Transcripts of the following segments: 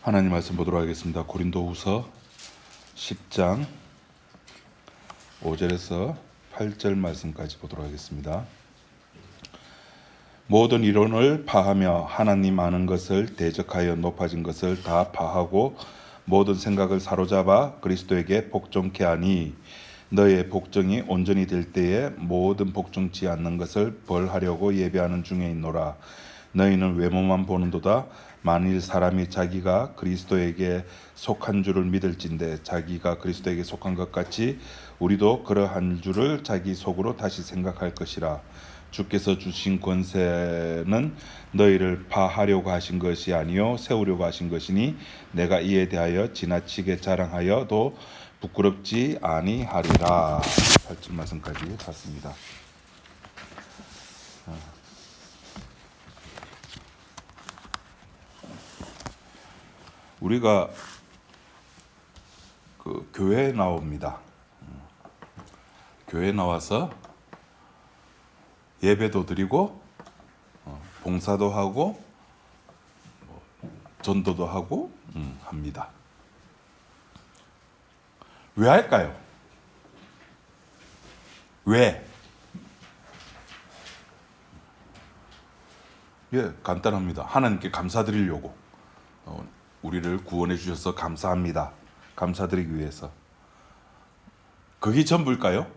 하나님 말씀 보도록 하겠습니다. 고린도후서 10장 5절에서 8절 말씀까지 보도록 하겠습니다. 모든 이론을 파하며 하나님 아는 것을 대적하여 높아진 것을 다 파하고 모든 생각을 사로잡아 그리스도에게 복종케 하니 너의 복종이 온전히 될 때에 모든 복종치 않는 것을 벌하려고 예배하는 중에 있노라. 너희는 외모만 보는도다. 만일 사람이 자기가 그리스도에게 속한 줄을 믿을진대 자기가 그리스도에게 속한 것 같이 우리도 그러한 줄을 자기 속으로 다시 생각할 것이라. 주께서 주신 권세는 너희를 파하려고 하신 것이 아니요 세우려고 하신 것이니 내가 이에 대하여 지나치게 자랑하여도 부끄럽지 아니하리라. 8절 말씀까지 봤습니다. 우리가 교회에 나옵니다. 교회에 나와서 예배도 드리고 봉사도 하고 전도도 하고 합니다. 왜 할까요? 왜? 예, 간단합니다. 하나님께 감사드리려고. 우리를 구원해 주셔서 감사합니다. 감사드리기 위해서. 그게 전부일까요?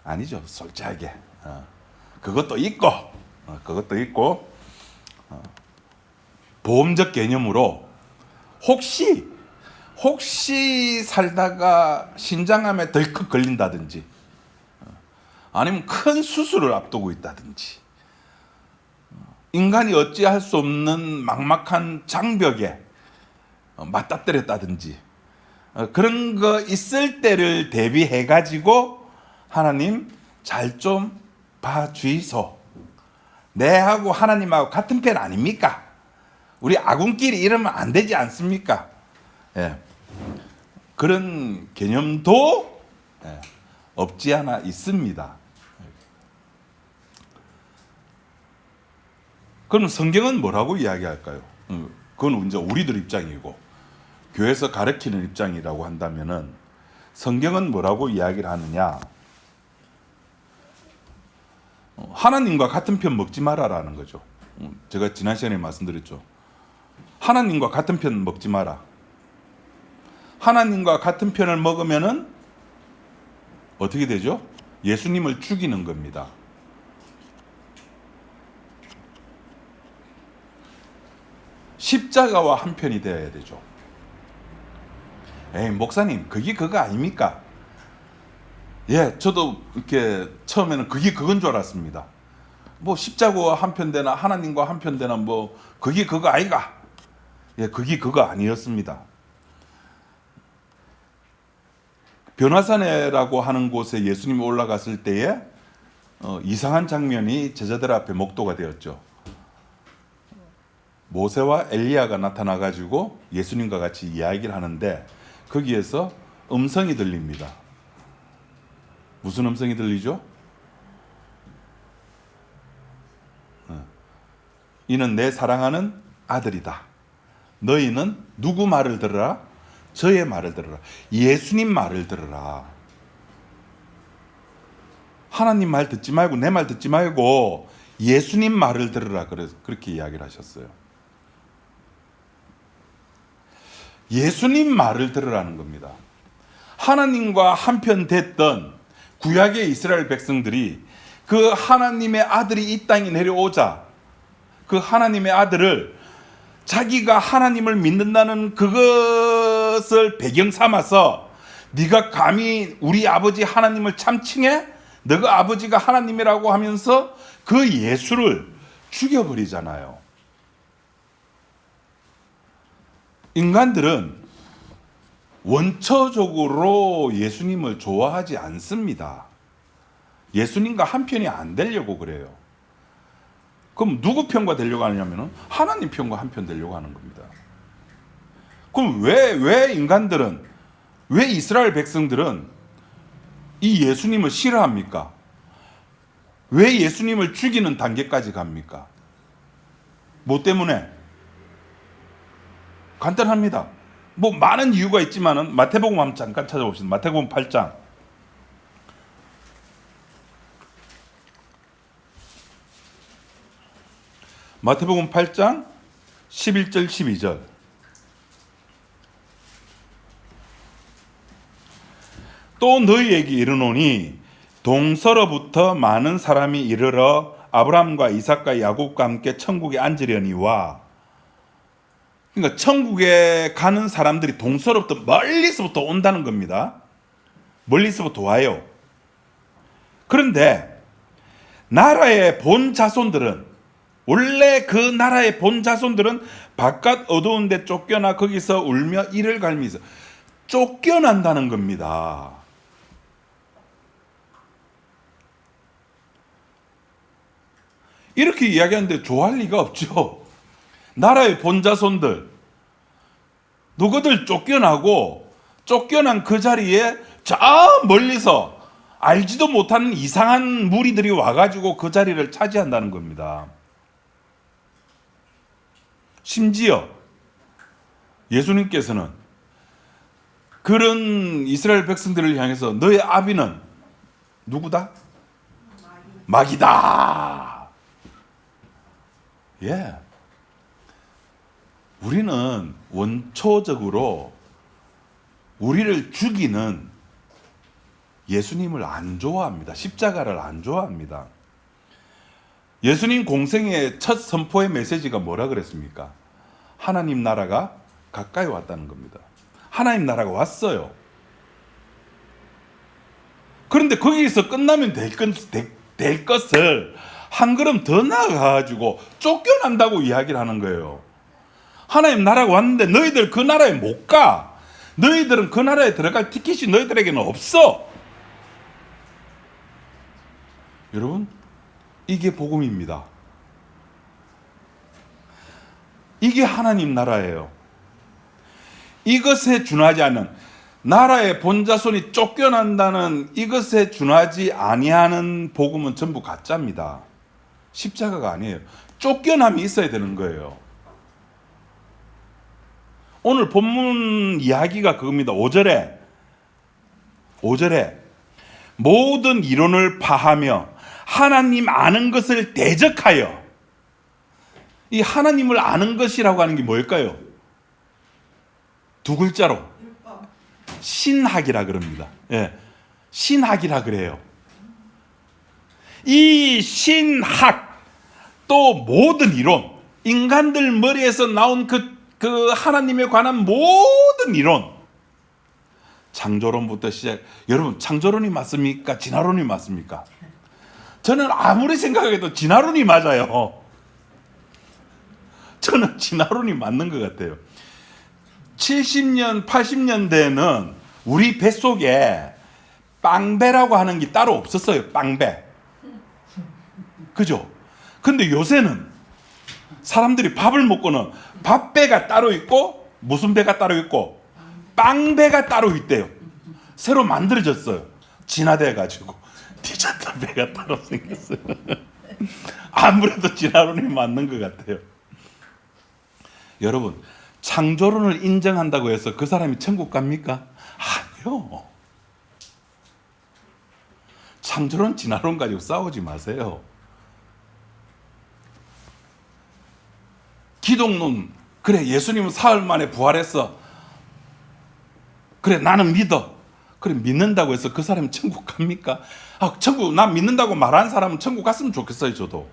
아니죠. 솔직하게. 그것도 있고 보험적 개념으로 혹시 살다가 신장암에 덜컥 걸린다든지 아니면 큰 수술을 앞두고 있다든지 인간이 어찌할 수 없는 막막한 장벽에 맞닥뜨렸다든지 그런 거 있을 때를 대비해 가지고 하나님 잘 좀 봐주이소. 내하고 하나님하고 같은 편 아닙니까? 우리 아군끼리 이러면 안 되지 않습니까? 예. 그런 개념도 없지 않아 있습니다. 그럼 성경은 뭐라고 이야기할까요? 그건 이제 우리들 입장이고 교회에서 가르치는 입장이라고 한다면은 성경은 뭐라고 이야기를 하느냐? 하나님과 같은 편 먹지 마라라는 거죠. 제가 지난 시간에 말씀드렸죠. 하나님과 같은 편 먹지 마라. 하나님과 같은 편을 먹으면은 어떻게 되죠? 예수님을 죽이는 겁니다. 십자가와 한 편이 되어야 되죠. 에이, 목사님, 그게 그거 아닙니까? 예, 저도 이렇게 처음에는 그게 그건 줄 알았습니다. 뭐 십자가와 한 편 되나 하나님과 한 편 되나 뭐 그게 그거 아이가? 예, 그게 그거 아니었습니다. 변화산이라고 하는 곳에 예수님이 올라갔을 때에 이상한 장면이 제자들 앞에 목도가 되었죠. 모세와 엘리야가 나타나가지고 예수님과 같이 이야기를 하는데 거기에서 음성이 들립니다. 무슨 음성이 들리죠? 이는 내 사랑하는 아들이다. 너희는 누구 말을 들으라? 저의 말을 들으라. 예수님 말을 들으라. 하나님 말 듣지 말고 내 말 듣지 말고 예수님 말을 들으라. 그렇게 이야기를 하셨어요. 예수님 말을 들으라는 겁니다. 하나님과 한편 됐던 구약의 이스라엘 백성들이 그 하나님의 아들이 이 땅에 내려오자 그 하나님의 아들을 자기가 하나님을 믿는다는 그것을 배경 삼아서 네가 감히 우리 아버지 하나님을 참칭해? 너가 아버지가 하나님이라고 하면서 그 예수를 죽여버리잖아요. 인간들은 원초적으로 예수님을 좋아하지 않습니다. 예수님과 한 편이 안 되려고 그래요. 그럼 누구 편과 되려고 하냐면 하나님 편과 한 편 되려고 하는 겁니다. 그럼 왜 인간들은, 왜 이스라엘 백성들은 이 예수님을 싫어합니까? 왜 예수님을 죽이는 단계까지 갑니까? 뭐 때문에? 간단합니다. 뭐 많은 이유가 있지만은 마태복음 한번 잠깐 찾아봅시다. 마태복음 8장. 마태복음 8장 11절 12절. 또 너희에게 이르노니 동서로부터 많은 사람이 이르러 아브라함과 이삭과 야곱과 함께 천국에 앉으려니와. 그러니까 천국에 가는 사람들이 동서로부터 멀리서부터 온다는 겁니다. 멀리서부터 와요. 그런데 나라의 본 자손들은, 원래 그 나라의 본 자손들은 바깥 어두운 데 쫓겨나 거기서 울며 이를 갈미서 쫓겨난다는 겁니다. 이렇게 이야기하는데 좋아할 리가 없죠. 나라의 본 자손들, 누구들 쫓겨나고 쫓겨난 그 자리에 저 멀리서 알지도 못하는 이상한 무리들이 와가지고 그 자리를 차지한다는 겁니다. 심지어 예수님께서는 그런 이스라엘 백성들을 향해서 너의 아비는 누구다? 마귀다. 예. 우리는 원초적으로 우리를 죽이는 예수님을 안 좋아합니다. 십자가를 안 좋아합니다. 예수님 공생의 첫 선포의 메시지가 뭐라 그랬습니까? 하나님 나라가 가까이 왔다는 겁니다. 하나님 나라가 왔어요. 그런데 거기서 끝나면 될 것을 한 걸음 더 나아가가지고 쫓겨난다고 이야기를 하는 거예요. 하나님 나라가 왔는데 너희들 그 나라에 못 가. 너희들은 그 나라에 들어갈 티켓이 너희들에게는 없어. 여러분, 이게 복음입니다. 이게 하나님 나라예요. 이것에 준하지 않는, 나라의 본자손이 쫓겨난다는 이것에 준하지 아니하는 복음은 전부 가짜입니다. 십자가가 아니에요. 쫓겨남이 있어야 되는 거예요. 오늘 본문 이야기가 그겁니다. 5절에 모든 이론을 파하며 하나님 아는 것을 대적하여. 이 하나님을 아는 것이라고 하는 게 뭘까요? 두 글자로 신학이라 그럽니다. 예, 신학이라 그래요. 이 신학, 또 모든 이론, 인간들 머리에서 나온 그 하나님에 관한 모든 이론, 창조론부터 시작. 여러분, 창조론이 맞습니까? 진화론이 맞습니까? 저는 아무리 생각해도 진화론이 맞아요. 저는 진화론이 맞는 것 같아요. 70년, 80년대에는 우리 뱃속에 빵배라고 하는 게 따로 없었어요. 빵배. 그죠? 근데 요새는 사람들이 밥을 먹고는 밥배가 따로 있고, 무슨 배가 따로 있고, 빵배가 따로 있대요. 새로 만들어졌어요. 진화돼가지고 디저트 배가 따로 생겼어요. 아무래도 진화론이 맞는 것 같아요. 여러분, 창조론을 인정한다고 해서 그 사람이 천국 갑니까? 아니요. 창조론, 진화론 가지고 싸우지 마세요. 기독론, 그래 예수님은 사흘 만에 부활했어. 그래 나는 믿어. 그래 믿는다고 해서 그 사람이 천국 갑니까? 천국, 난 믿는다고 말하는 사람은 천국 갔으면 좋겠어요. 저도.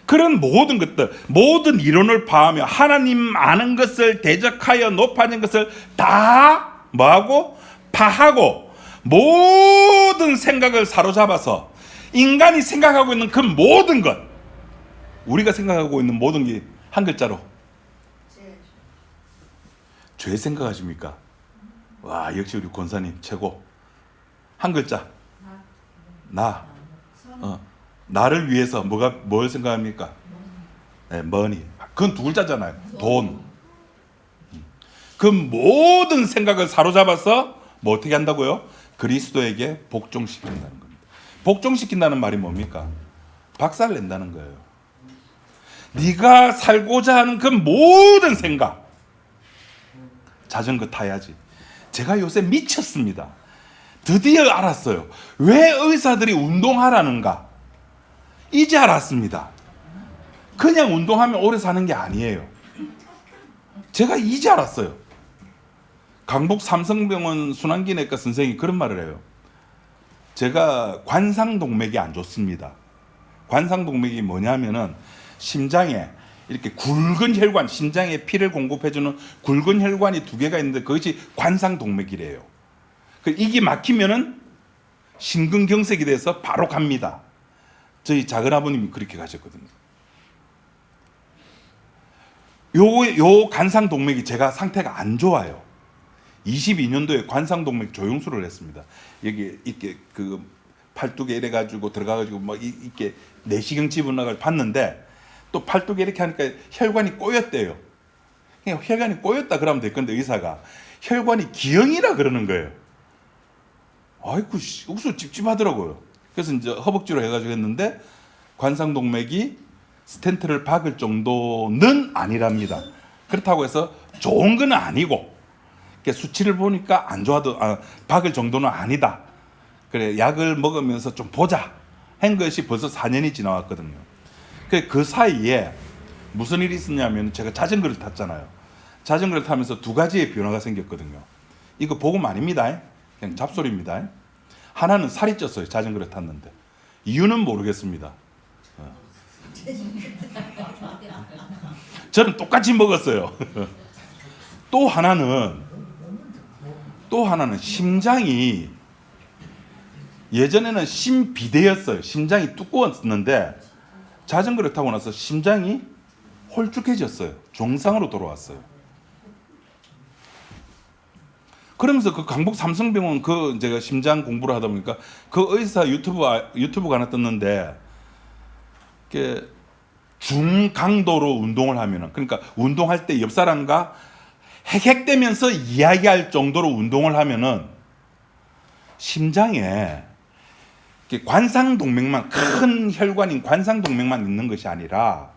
그런 모든 것들, 모든 이론을 파하며 하나님 아는 것을 대적하여 높아진 것을 다 뭐하고? 파하고 모든 생각을 사로잡아서 인간이 생각하고 있는 그 모든 것, 우리가 생각하고 있는 모든 게 한 글자로 죄 생각하십니까? 와, 역시 우리 권사님 최고. 한 글자. 나. 나를 위해서 뭘 생각합니까? 네, money. 그건 두 글자잖아요. 돈. 그 모든 생각을 사로잡아서 뭐 어떻게 한다고요? 그리스도에게 복종시킨다는 겁니다. 복종시킨다는 말이 뭡니까? 박살 낸다는 거예요. 네가 살고자 하는 그 모든 생각, 자전거 타야지. 제가 요새 미쳤습니다. 드디어 알았어요. 왜 의사들이 운동하라는가? 이제 알았습니다. 그냥 운동하면 오래 사는 게 아니에요. 제가 이제 알았어요. 강북 삼성병원 순환기내과 선생님이 그런 말을 해요. 제가 관상동맥이 안 좋습니다. 관상동맥이 뭐냐면은 심장에 이렇게 굵은 혈관, 심장에 피를 공급해주는 굵은 혈관이 두 개가 있는데 그것이 관상동맥이래요. 이게 막히면은 심근경색이 돼서 바로 갑니다. 저희 작은아버님이 그렇게 가셨거든요. 요 관상동맥이 제가 상태가 안 좋아요. 22년도에 관상동맥 조영술을 했습니다. 여기 이렇게 그 팔뚝에 이래 가지고 들어가가지고 막 이렇게 내시경 집어넣어 봤는데 또 팔뚝에 이렇게 하니까 혈관이 꼬였대요. 그냥 혈관이 꼬였다 그러면 될 건데 의사가 혈관이 기형이라 그러는 거예요. 아이고 옥수 찝찝하더라고요. 그래서 이제 허벅지로 해가지고 했는데 관상동맥이 스텐트를 박을 정도는 아니랍니다. 그렇다고 해서 좋은 건 아니고 수치를 보니까 안 좋아도 박을 정도는 아니다. 그래 약을 먹으면서 좀 보자 한 것이 벌써 4년이 지나왔거든요. 그 사이에 무슨 일이 있었냐면 제가 자전거를 탔잖아요. 자전거를 타면서 두 가지의 변화가 생겼거든요. 이거 복음 아닙니다. 그냥 잡소리입니다. 하나는 살이 쪘어요. 자전거를 탔는데. 이유는 모르겠습니다. 저는 똑같이 먹었어요. 또 하나는 심장이 예전에는 심비대였어요. 심장이 두꺼웠는데 자전거를 타고 나서 심장이 홀쭉해졌어요. 정상으로 돌아왔어요. 그러면서 그 강북 삼성병원 그 제가 심장 공부를 하다 보니까 그 의사 유튜브가 하나 떴는데 중강도로 운동을 하면은 그러니까 운동할 때 옆 사람과 헥헥대면서 이야기할 정도로 운동을 하면은 심장에 관상동맥만 큰 혈관인 관상동맥만 있는 것이 아니라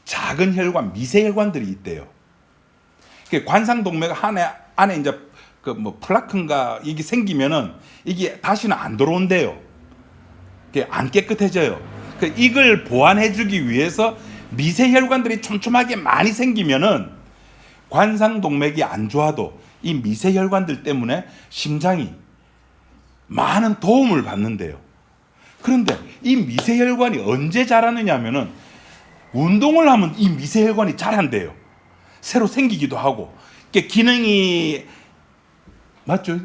작은 혈관, 미세혈관들이 있대요. 관상동맥 안에 이제 그 뭐 플라크인가 이게 생기면은 이게 다시는 안 들어온대요. 안 깨끗해져요. 이걸 보완해주기 위해서 미세혈관들이 촘촘하게 많이 생기면은 관상동맥이 안 좋아도 이 미세혈관들 때문에 심장이 많은 도움을 받는데요. 그런데 이 미세혈관이 언제 자라느냐 하면은 운동을 하면 이 미세혈관이 자란대요. 새로 생기기도 하고. 기능이 맞죠?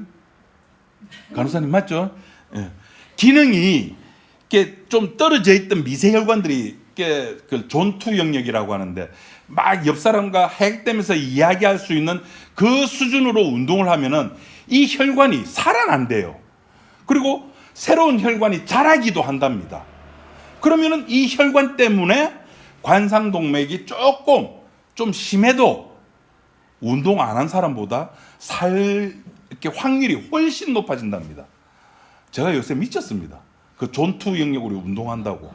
간호사님 맞죠? 예. 기능이 좀 떨어져 있던 미세혈관들이 그 존투 영역이라고 하는데 막 옆 사람과 핵되면서 이야기할 수 있는 그 수준으로 운동을 하면은 이 혈관이 살아난대요. 그리고 새로운 혈관이 자라기도 한답니다. 그러면은 이 혈관 때문에 관상동맥이 조금 좀 심해도 운동 안 한 사람보다 이렇게 확률이 훨씬 높아진답니다. 제가 요새 미쳤습니다. 그 존투 영역으로 운동한다고.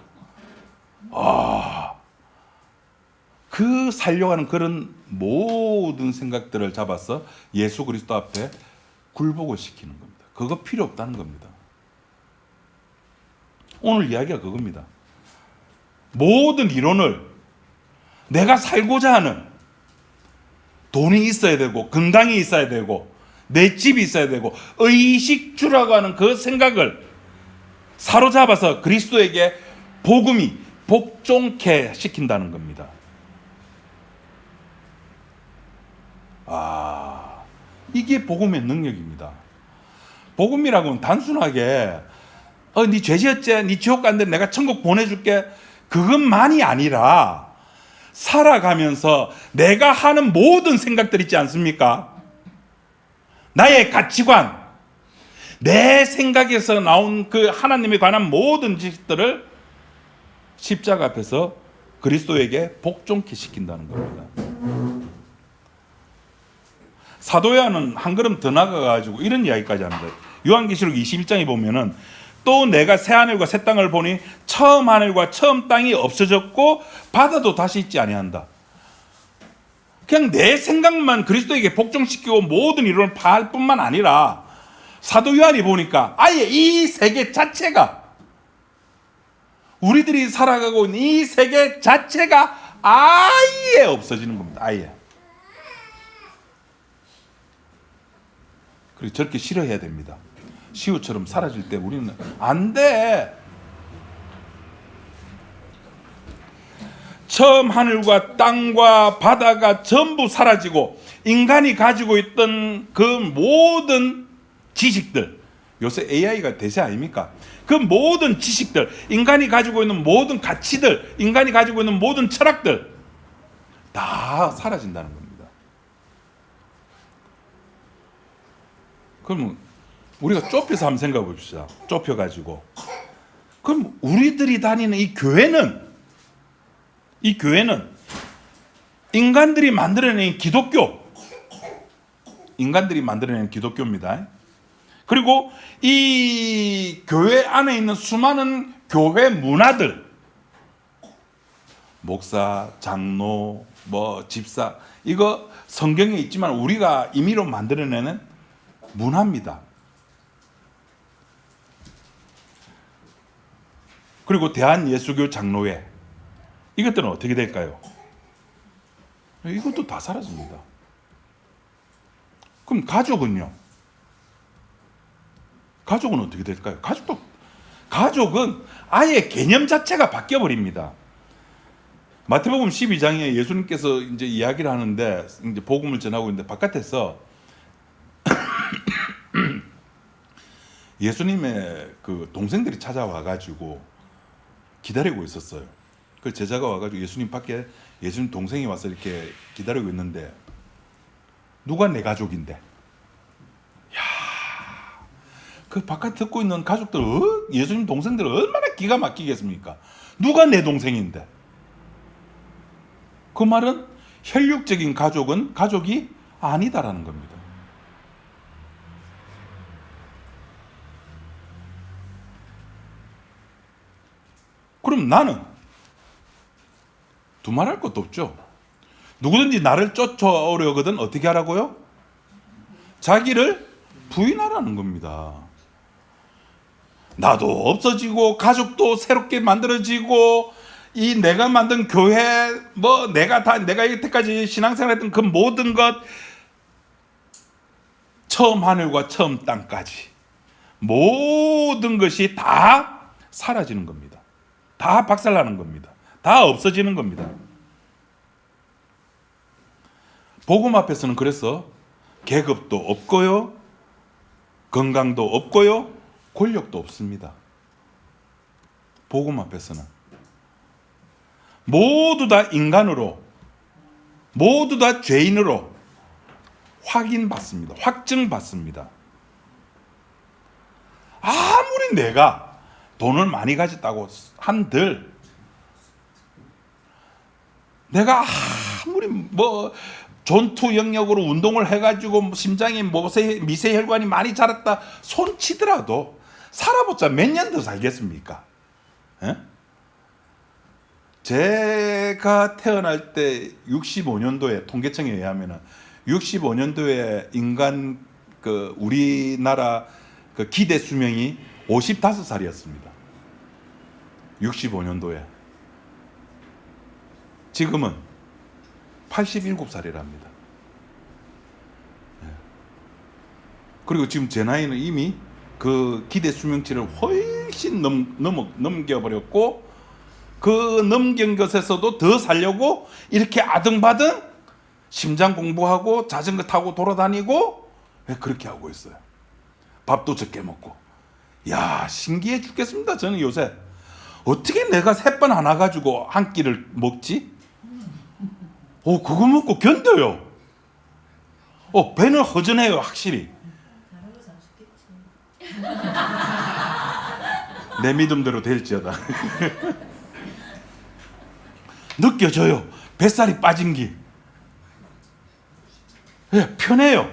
그 살려가는 그런 모든 생각들을 잡아서 예수 그리스도 앞에 굴복을 시키는 겁니다. 그거 필요 없다는 겁니다. 오늘 이야기가 그겁니다. 모든 이론을 내가 살고자 하는 돈이 있어야 되고 건강이 있어야 되고 내 집이 있어야 되고 의식주라고 하는 그 생각을 사로잡아서 그리스도에게 복음이 복종케 시킨다는 겁니다. 이게 복음의 능력입니다. 복음이라고는 단순하게 네 죄지었지? 네 지옥 간데 내가 천국 보내줄게. 그것만이 아니라 살아가면서 내가 하는 모든 생각들 있지 않습니까? 나의 가치관, 내 생각에서 나온 그 하나님에 관한 모든 지식들을 십자가 앞에서 그리스도에게 복종케 시킨다는 겁니다. 사도 요한은 한 걸음 더 나가가지고 이런 이야기까지 합니다. 요한계시록 21장에 보면은 또 내가 새 하늘과 새 땅을 보니 처음 하늘과 처음 땅이 없어졌고 바다도 다시 있지 아니한다. 그냥 내 생각만 그리스도에게 복종시키고 모든 이론을 파할 뿐만 아니라 사도 요한이 보니까 아예 이 세계 자체가, 우리들이 살아가고 있는 이 세계 자체가 아예 없어지는 겁니다. 아예. 그리고 저렇게 싫어해야 됩니다. 시우처럼 사라질 때 우리는 안 돼. 처음 하늘과 땅과 바다가 전부 사라지고 인간이 가지고 있던 그 모든 지식들, 요새 AI가 대세 아닙니까? 그 모든 지식들, 인간이 가지고 있는 모든 가치들, 인간이 가지고 있는 모든 철학들 다 사라진다는 겁니다. 그러면 우리가 좁혀서 한번 생각해 봅시다. 좁혀가지고. 그럼 우리들이 다니는 이 교회는 인간들이 만들어낸 인간들이 만들어낸 기독교입니다. 그리고 이 교회 안에 있는 수많은 교회 문화들, 목사, 장로, 집사, 이거 성경에 있지만 우리가 임의로 만들어내는 문화입니다. 그리고 대한예수교 장로회, 이것들은 어떻게 될까요? 이것도 다 사라집니다. 그럼 가족은요? 가족은 어떻게 될까요? 가족은 아예 개념 자체가 바뀌어 버립니다. 마태복음 12장에 예수님께서 이제 이야기를 하는데, 이제 복음을 전하고 있는데 바깥에서 예수님의 그 동생들이 찾아와 가지고 기다리고 있었어요. 그 제자가 와가지고 예수님 밖에, 예수님 동생이 와서 이렇게 기다리고 있는데 누가 내 가족인데? 야, 그 바깥 듣고 있는 가족들, 예수님 동생들 얼마나 기가 막히겠습니까? 누가 내 동생인데? 그 말은 혈육적인 가족은 가족이 아니다라는 겁니다. 그럼 나는 두말할 것도 없죠. 누구든지 나를 쫓아오려거든 어떻게 하라고요? 자기를 부인하라는 겁니다. 나도 없어지고 가족도 새롭게 만들어지고 이 내가 만든 교회, 내가 이때까지 신앙생활했던 그 모든 것, 처음 하늘과 처음 땅까지 모든 것이 다 사라지는 겁니다. 다 박살나는 겁니다. 다 없어지는 겁니다. 복음 앞에서는 그래서 계급도 없고요, 건강도 없고요, 권력도 없습니다. 복음 앞에서는 모두 다 인간으로, 모두 다 죄인으로 확인받습니다. 확증받습니다. 아무리 내가 돈을 많이 가졌다고 한들, 내가 아무리 전투 영역으로 운동을 해가지고 심장에 미세혈관이 많이 자랐다 손치더라도 살아보자 몇 년 더 살겠습니까? 에? 제가 태어날 때 65년도에 통계청에 의하면 65년도에 인간 우리나라 기대 수명이 55살이었습니다. 65년도에. 지금은 87살이랍니다. 그리고 지금 제 나이는 이미 그 기대 수명치를 훨씬 넘겨버렸고, 그 넘긴 것에서도 더 살려고 이렇게 아등바등 심장 공부하고 자전거 타고 돌아다니고 그렇게 하고 있어요. 밥도 적게 먹고. 야, 신기해 죽겠습니다. 저는 요새 어떻게 내가 셋번 하나 가지고 한 끼를 먹지? 그거 먹고 견뎌요. 배는 허전해요, 확실히. 내 믿음대로 될지어다. 느껴져요. 뱃살이 빠진 게. 편해요.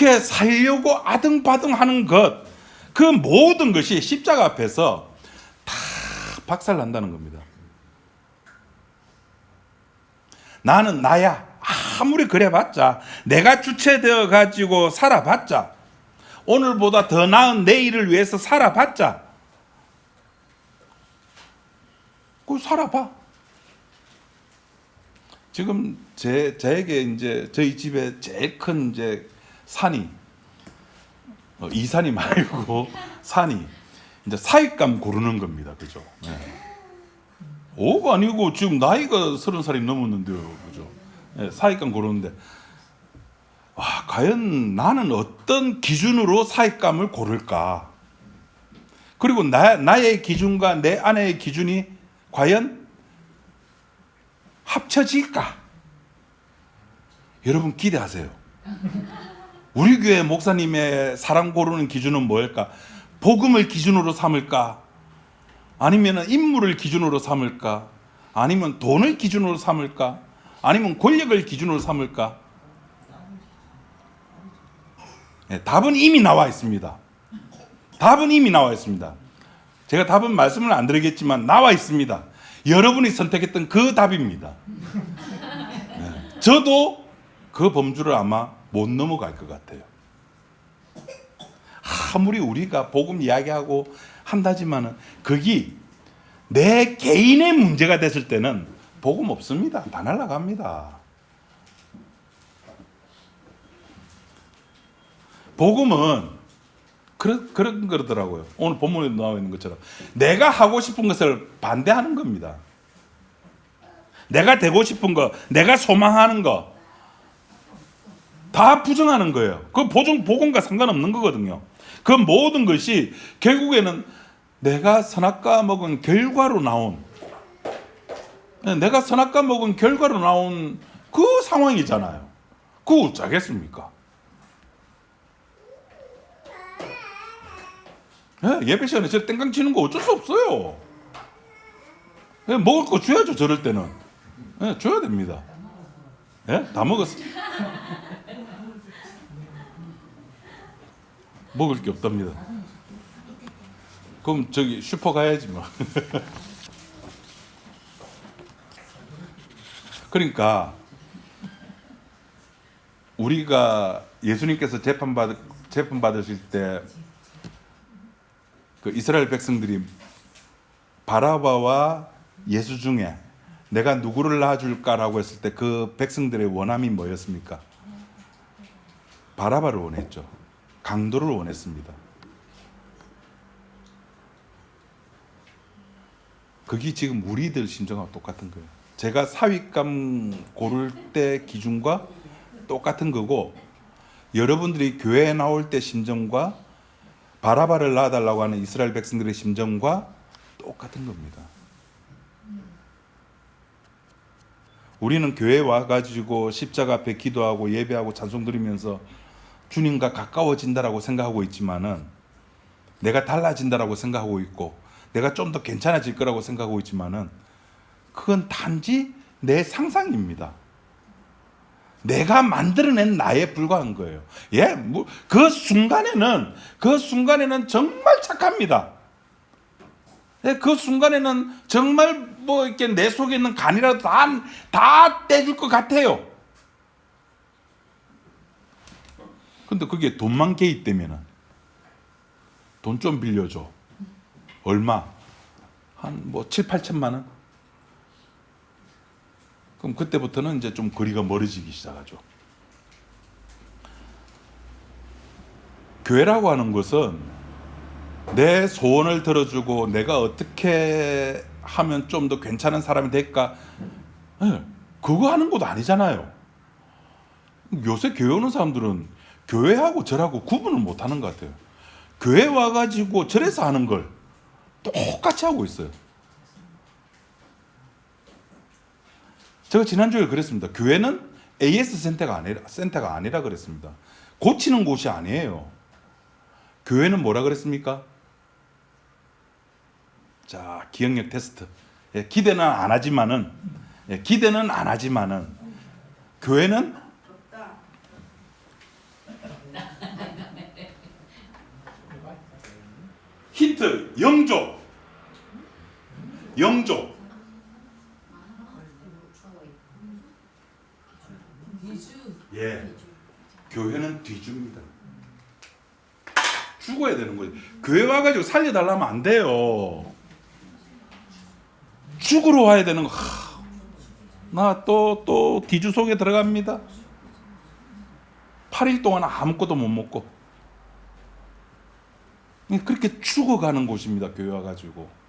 그렇게 살려고 아등바등하는 것, 그 모든 것이 십자가 앞에서 다 박살난다는 겁니다. 나는 나야. 아무리 그래봤자, 내가 주체되어 가지고 살아봤자, 오늘보다 더 나은 내일을 위해서 살아봤자, 그 살아봐. 지금 저에게 이제 저희 집에 제일 큰 이제 산이 이 산이 말고 산이 이제 사윗감 고르는 겁니다. 그죠? 네. 5가 아니고 지금 나이가 30살이 넘었는데요. 그죠? 네, 사윗감 고르는데 과연 나는 어떤 기준으로 사윗감을 고를까? 그리고 나의 기준과 내 아내의 기준이 과연 합쳐질까? 여러분 기대하세요. 우리 교회 목사님의 사랑 고르는 기준은 뭘까? 복음을 기준으로 삼을까? 아니면 인물을 기준으로 삼을까? 아니면 돈을 기준으로 삼을까? 아니면 권력을 기준으로 삼을까? 네, 답은 이미 나와 있습니다. 답은 이미 나와 있습니다. 제가 답은 말씀을 안 드리겠지만 나와 있습니다. 여러분이 선택했던 그 답입니다. 네, 저도 그 범주를 아마 못 넘어갈 것 같아요. 아무리 우리가 복음 이야기하고 한다지만은 거기 내 개인의 문제가 됐을 때는 복음 없습니다. 다 날아갑니다. 복음은 그러더라고요. 오늘 본문에 나와 있는 것처럼 내가 하고 싶은 것을 반대하는 겁니다. 내가 되고 싶은 거, 내가 소망하는 거 다 부정하는 거예요. 그 복음과 상관없는 거거든요. 그 모든 것이 결국에는 내가 선악과 먹은 결과로 나온 그 상황이잖아요. 그거 어쩌겠습니까? 예배 시간에 저 땡깡 치는 거 어쩔 수 없어요. 먹을 거 줘야죠. 저럴 때는 줘야 됩니다. 다 먹었어. 먹을 게 없답니다. 그럼 저기 슈퍼 가야지 뭐. 그러니까 우리가 예수님께서 재판 받으실 때 그 이스라엘 백성들이 바라바와 예수 중에 내가 누구를 낳아줄까라고 했을 때 그 백성들의 원함이 뭐였습니까? 바라바를 원했죠. 강도를 원했습니다. 그게 지금 우리들 심정하고 똑같은 거예요. 제가 사윗감 고를 때 기준과 똑같은 거고, 여러분들이 교회에 나올 때 심정과 바라바를 낳아달라고 하는 이스라엘 백성들의 심정과 똑같은 겁니다. 우리는 교회에 와가지고 십자가 앞에 기도하고 예배하고 찬송 드리면서 주님과 가까워진다라고 생각하고 있지만은, 내가 달라진다라고 생각하고 있고 내가 좀 더 괜찮아질 거라고 생각하고 있지만은 그건 단지 내 상상입니다. 내가 만들어낸 나에 불과한 거예요. 그 순간에는 정말 착합니다. 그 순간에는 정말 뭐 이렇게 내 속에 있는 간이라도 다 떼줄 것 같아요. 근데 그게 돈만 개입되면은, 돈 좀 빌려줘. 얼마? 한 뭐 7, 8천만 원? 그럼 그때부터는 이제 좀 거리가 멀어지기 시작하죠. 교회라고 하는 것은 내 소원을 들어주고 내가 어떻게 하면 좀 더 괜찮은 사람이 될까? 그거 하는 것도 아니잖아요. 요새 교회 오는 사람들은 교회하고 절하고 구분을 못하는 것 같아요. 교회 와가지고 절에서 하는 걸 똑같이 하고 있어요. 제가 지난주에 그랬습니다. 교회는 AS 센터가 아니라 그랬습니다. 고치는 곳이 아니에요. 교회는 뭐라 그랬습니까? 자, 기억력 테스트. 기대는 안 하지만은 교회는 힌트, 영조. 영조. 예. 교회는 뒤줍니다. 죽어야 되는 거예요. 교회 와가지고 살려달라면 안 돼요. 죽으러 와야 되는 거. 나 또 뒤주 속에 들어갑니다. 8일 동안 아무것도 못 먹고. 그렇게 죽어가는 곳입니다. 교회 와가지고.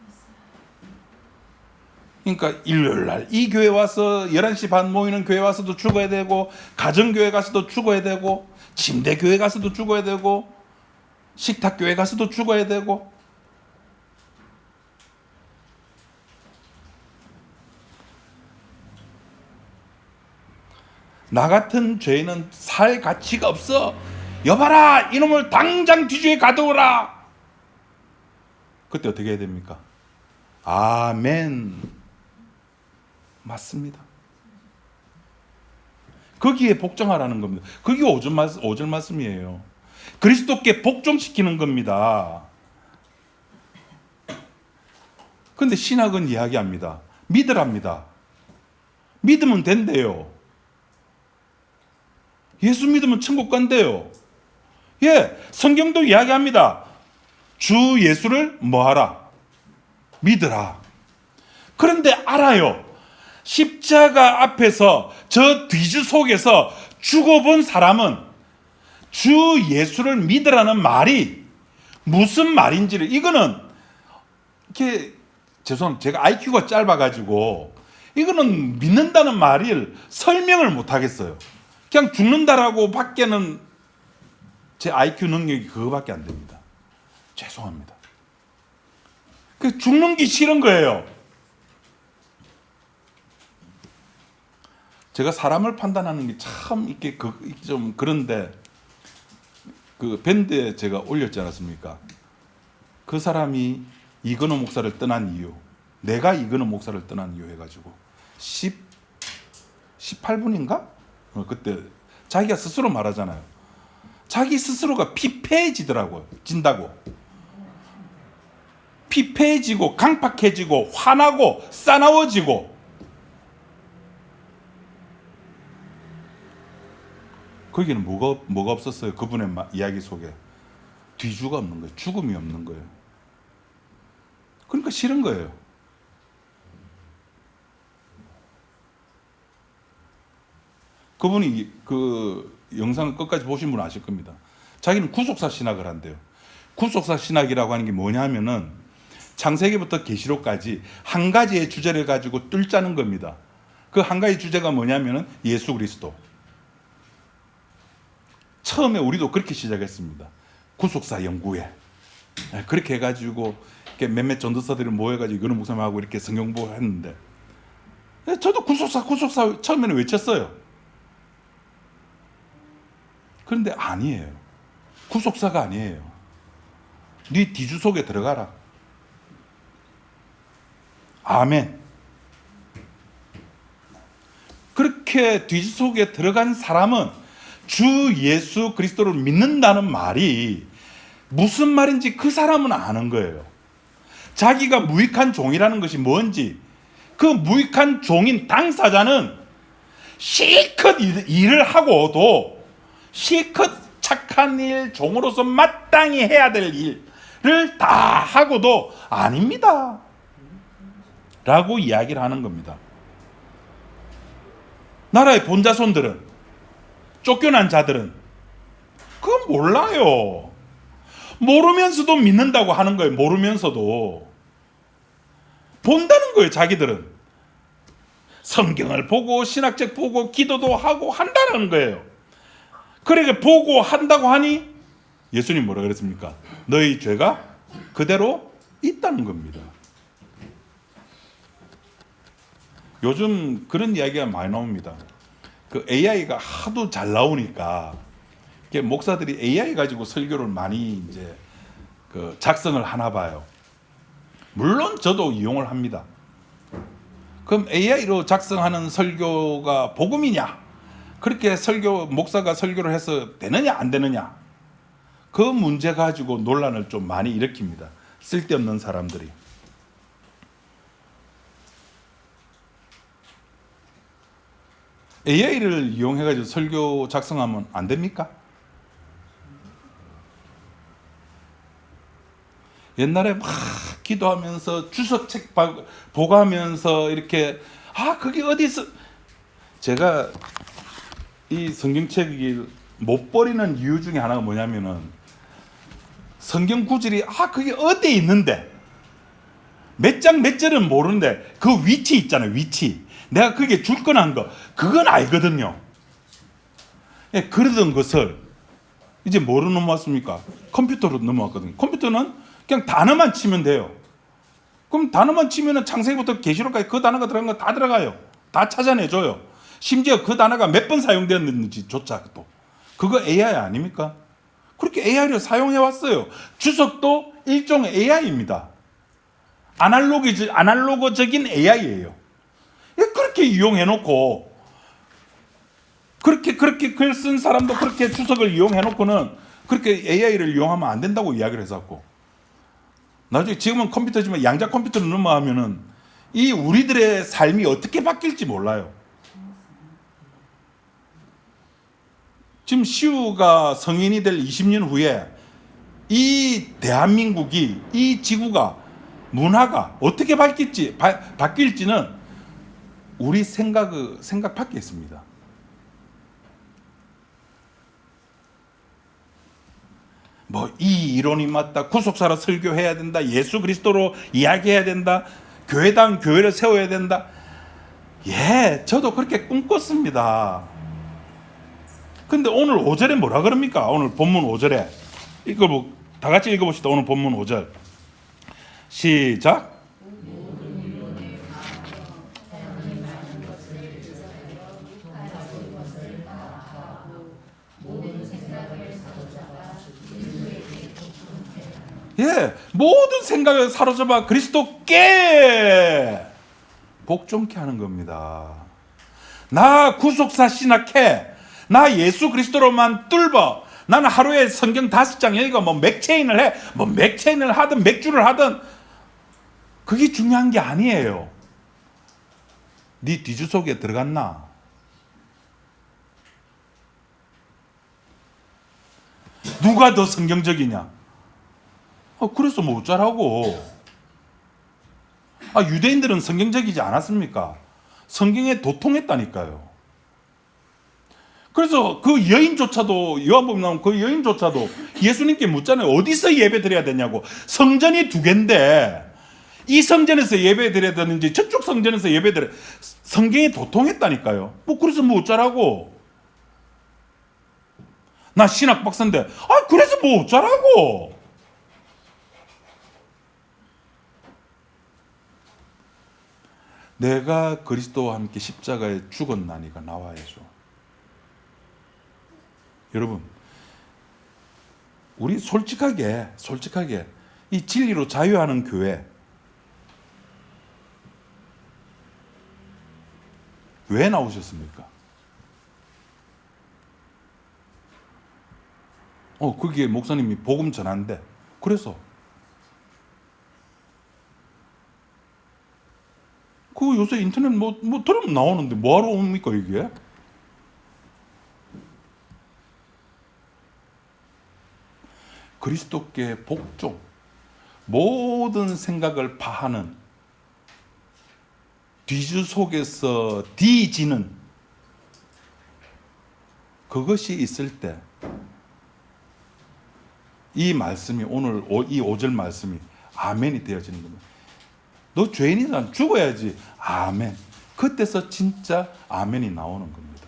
그러니까 일요일날 이 교회 와서 11시 반 모이는 교회 와서도 죽어야 되고, 가정교회 가서도 죽어야 되고, 침대교회 가서도 죽어야 되고, 식탁교회 가서도 죽어야 되고. 나 같은 죄인은 살 가치가 없어. 여봐라, 이놈을 당장 뒤주에 가두어라. 그때 어떻게 해야 됩니까? 아멘. 맞습니다. 거기에 복종하라는 겁니다. 그게 5절 말씀이에요. 그리스도께 복종시키는 겁니다. 근데 신학은 이야기합니다. 믿으랍니다. 믿으면 된대요. 예수 믿으면 천국 간대요. 예, 성경도 이야기합니다. 주 예수를 뭐하라? 믿으라. 그런데 알아요. 십자가 앞에서 저 뒤주 속에서 죽어본 사람은 주 예수를 믿으라는 말이 무슨 말인지를, 이거는 이렇게, 죄송합니다. 제가 IQ가 짧아가지고 이거는 믿는다는 말을 설명을 못하겠어요. 그냥 죽는다라고 밖에는 제 IQ 능력이 그거밖에 안 됩니다. 죄송합니다. 그 죽는 게 싫은 거예요. 제가 사람을 판단하는 게 참 이렇게 좀 그런데, 그 밴드에 제가 올렸지 않았습니까? 그 사람이 이건호 목사를 떠난 이유, 내가 이건호 목사를 떠난 이유 해가지고 18분인가? 그때 자기가 스스로 말하잖아요. 자기 스스로가 피폐해지더라고요. 진다고. 피폐해지고 강팍해지고 화나고 싸나워지고. 거기는 뭐가 없었어요. 그분의 이야기 속에 뒤주가 없는 거예요. 죽음이 없는 거예요. 그러니까 싫은 거예요. 그분이 그 영상 끝까지 보신 분은 아실 겁니다. 자기는 구속사 신학을 한대요. 구속사 신학이라고 하는 게 뭐냐면은 창세기부터 계시록까지 한 가지의 주제를 가지고 뚫자는 겁니다. 그 한 가지 주제가 뭐냐면은 예수 그리스도. 처음에 우리도 그렇게 시작했습니다. 구속사 연구회. 그렇게 해가지고 이렇게 몇몇 전도사들이 모여가지고 이거는 목사님하고 이렇게 성경 보고 했는데, 저도 구속사 처음에는 외쳤어요. 그런데 아니에요. 구속사가 아니에요. 네 뒤주 속에 들어가라. 아멘. 그렇게 뒤주 속에 들어간 사람은 주 예수 그리스도를 믿는다는 말이 무슨 말인지 그 사람은 아는 거예요. 자기가 무익한 종이라는 것이 뭔지, 그 무익한 종인 당사자는 실컷 일을 하고도 실컷 착한 일, 종으로서 마땅히 해야 될 일을 다 하고도 아닙니다 라고 이야기를 하는 겁니다. 나라의 본자손들은, 쫓겨난 자들은 그건 몰라요. 모르면서도 믿는다고 하는 거예요. 모르면서도 본다는 거예요. 자기들은 성경을 보고 신학책 보고 기도도 하고 한다는 거예요. 그러니까 보고 한다고 하니 예수님 뭐라 그랬습니까? 너희 죄가 그대로 있다는 겁니다. 요즘 그런 이야기가 많이 나옵니다. 그 AI가 하도 잘 나오니까 목사들이 AI 가지고 설교를 많이 이제 그 작성을 하나 봐요. 물론 저도 이용을 합니다. 그럼 AI로 작성하는 설교가 복음이냐? 그렇게 목사가 설교를 해서 되느냐 안 되느냐? 그 문제 가지고 논란을 좀 많이 일으킵니다. 쓸데없는 사람들이. AI를 이용해가지고 설교 작성하면 안 됩니까? 옛날에 막 기도하면서 주석책 보고하면서 이렇게 그게 어디서, 제가 이 성경책이 못 버리는 이유 중에 하나가 뭐냐면은 성경 구절이 그게 어디에 있는데 몇 장 몇 절은 모르는데 그 위치 있잖아요. 위치 내가 그게 줄 거나 한 거 그건 알거든요. 예, 그러던 것을 이제 뭐로 넘어왔습니까? 컴퓨터로 넘어왔거든요. 컴퓨터는 그냥 단어만 치면 돼요. 그럼 단어만 치면은 창세기부터 계시록까지 그 단어가 들어간 거 다 들어가요. 다 찾아내줘요. 심지어 그 단어가 몇 번 사용되었는지조차도. 그거 AI 아닙니까? 그렇게 AI를 사용해 왔어요. 주석도 일종의 AI입니다. 아날로그적인 AI예요. 그렇게 이용해 놓고 그렇게 글 쓴 사람도 그렇게 주석을 이용해 놓고는 그렇게 AI를 이용하면 안 된다고 이야기를 했었고, 나중에 지금은 컴퓨터지만 양자 컴퓨터로 넘어가면은 이 우리들의 삶이 어떻게 바뀔지 몰라요. 지금 시우가 성인이 될 20년 후에 이 대한민국이, 이 지구가, 문화가 어떻게 바뀔지는 우리 생각 밖에 있습니다. 이 이론이 맞다, 구속사로 설교해야 된다, 예수 그리스도로 이야기해야 된다, 교회당 교회를 세워야 된다. 예, 저도 그렇게 꿈꿨습니다. 근데 오늘 5절에 뭐라 그럽니까? 오늘 본문 5절에 다 같이 읽어봅시다. 오늘 본문 5절 시작. 예, 모든 생각을 사로잡아 그리스도께 복종케 하는 겁니다. 나 구속사 신학해, 나 예수 그리스도로만 뚫어, 나는 하루에 성경 5장 읽어, 맥체인을 해, 맥체인을 하든 맥주를 하든 그게 중요한 게 아니에요. 네 뒤주 속에 들어갔나? 누가 더 성경적이냐? 그래서 뭐 어쩌라고. 유대인들은 성경적이지 않았습니까? 성경에 도통했다니까요. 그래서 그 여인조차도, 요한복음 나오면 그 여인조차도 예수님께 묻잖아요. 어디서 예배 드려야 되냐고. 성전이 2개인데 이 성전에서 예배 드려야 되는지 저쪽 성전에서 예배 드려야, 성경에 도통했다니까요. 그래서 뭐 어쩌라고. 나 신학 박사인데 그래서 뭐 어쩌라고. 내가 그리스도와 함께 십자가에 죽었나니가 나와야죠. 여러분, 우리 솔직하게 이 진리로 자유하는 교회 왜 나오셨습니까? 그게 목사님이 복음 전한대. 그래서 요새 인터넷 들으면 나오는데 뭐하러 옵니까 이게? 그리스도께 복종, 모든 생각을 파하는, 뒤주 속에서 뒤지는 그것이 있을 때 이 말씀이, 오늘 이 5절 말씀이 아멘이 되어지는 겁니다. 너 죄인이잖아, 죽어야지. 아멘. 그때서 진짜 아멘이 나오는 겁니다.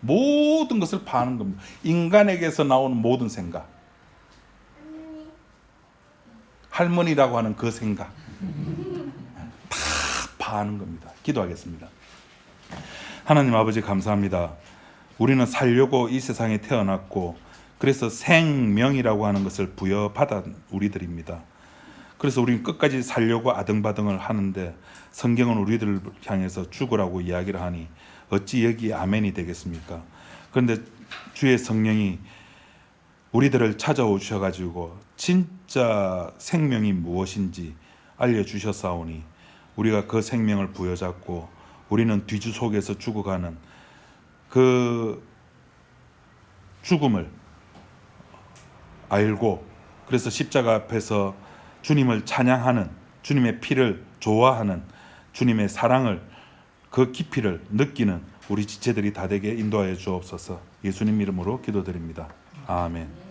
모든 것을 파는 겁니다. 인간에게서 나오는 모든 생각, 할머니라고 하는 그 생각 다 파는 겁니다. 기도하겠습니다. 하나님 아버지 감사합니다. 우리는 살려고 이 세상에 태어났고, 그래서 생명이라고 하는 것을 부여받은 우리들입니다. 그래서 우리는 끝까지 살려고 아등바등을 하는데 성경은 우리들을 향해서 죽으라고 이야기를 하니 어찌 여기에 아멘이 되겠습니까? 그런데 주의 성령이 우리들을 찾아오셔가지고 진짜 생명이 무엇인지 알려주셨사오니 우리가 그 생명을 부여잡고 우리는 뒤주 속에서 죽어가는 그 죽음을 알고 그래서 십자가 앞에서 주님을 찬양하는, 주님의 피를 좋아하는, 주님의 사랑을, 그 깊이를 느끼는 우리 지체들이 다 되게 인도하여 주옵소서. 예수님 이름으로 기도드립니다. 아멘.